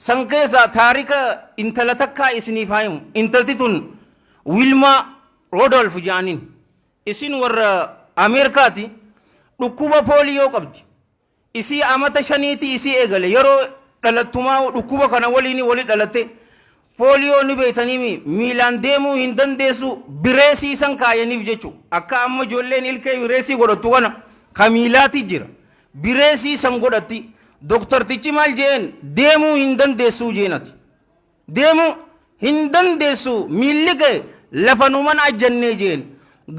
Sankesa taarika intala takkaa isiniif haayum. Intalti tun Wilma Rodolf jaaniin. Isin warra Ameerikaati dhukkuba pooliyoo qabdi. Isii amata 5 isii eegale yeroo dhalattumaa dhukkuba kana waliin wali dhalatte pooliyoo ni beeytanii miilaan deemuu hin dandeessu bireesii san kaayaniif jechuudha. Akka amma ijoolleen ilkee bireesii godhattu kana kamiilaati jira. Bireesii san godhatti doktortichi maal jeen deemuu hin dandeessu jeenati. Deemuu hin dandeessu miilli kee lafanuman ajjannee jeen.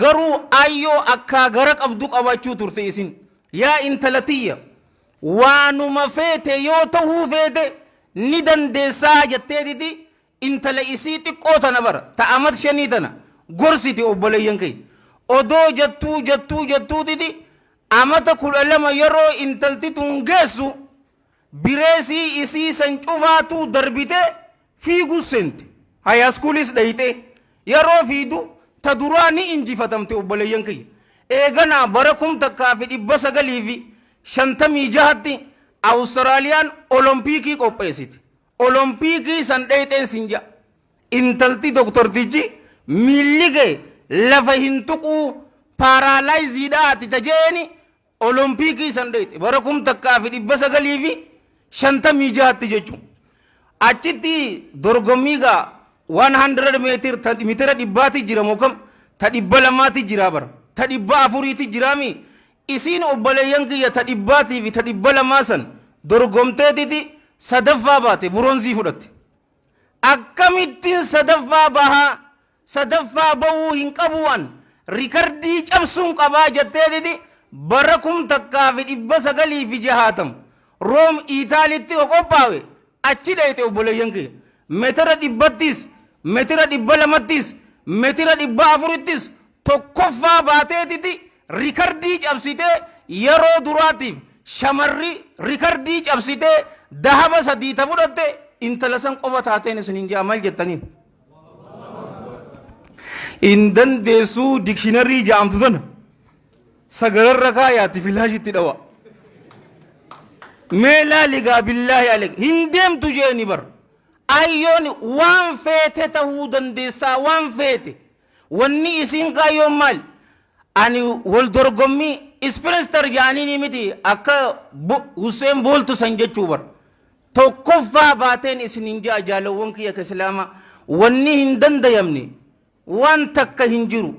Garuu ayyoo akka gara qabdu qabaachuu turte isin. Yaa intalatiyya waanuma feete yoo ta'uu feete ni dandeessaa jettee diti intala isii xiqqoo tana bara ta'amat 5 tana gorsiti obboleeyyan kee. Odoo jettuu diti amata 12 yeroo intalti tun geessu bireesii isii san cufaatu darbite fiigu sente. Haya skuulis dhayite yeroo fiidu ta duraa ni injifatamte obboleeyyan kee. Eeganaa bara 1956 Awustiraaliyaan olompikii qopheessite. Olompikii san dhayteen sinja. Intalti doktortichi miilli kee lafa hin tuquu paaraalaayiziidhaati tajeeni olompikii san dhayte bara 1956 jechuun. Achitti dorgommiigaa 100 meetira dhibbaati jira mokam ta 200 jira bara ta 400 jiraami. Isin obboleeyyan kiyya ta 100 fi ta 200 san dorgomteetiti sadaffaa baate buronzii fudhatte. Akkamittiin sadaffaa bahuu hin qabuun rikardii cabsuun qabaa jetteetiti bara 1960 Room Itaalitti qophaawe achi dhayte obboleeyyan kiyya. Meetira 100 meetira 200 meetira 400 tokkoffaa baateetiti rikardii cabsitee yeroo duraatiif shamarri rikardii cabsitee dahaba 3 ta fudhatte intala san qofa taateen isiniin jaa maal jettaniin. In dandeessuu dikshiinarii jaamtu sana sagalarra kaayaatti filaashitti dhawa. Mee laaligaa billaahi aleeg hin deemtu jeeni bar. Ayyoon waan feete ta'uu dandeessaa waan feete. Wanni isin kaayyoon maal? Ani wal dorgommii ispirister jaaniin miti akka Hussein Bolt san jechuu bar. Tokkoffaa baateen isiniin jaa jaalawwan kiyya ka islaama wanni hin dandayamne waan takka hin jiru.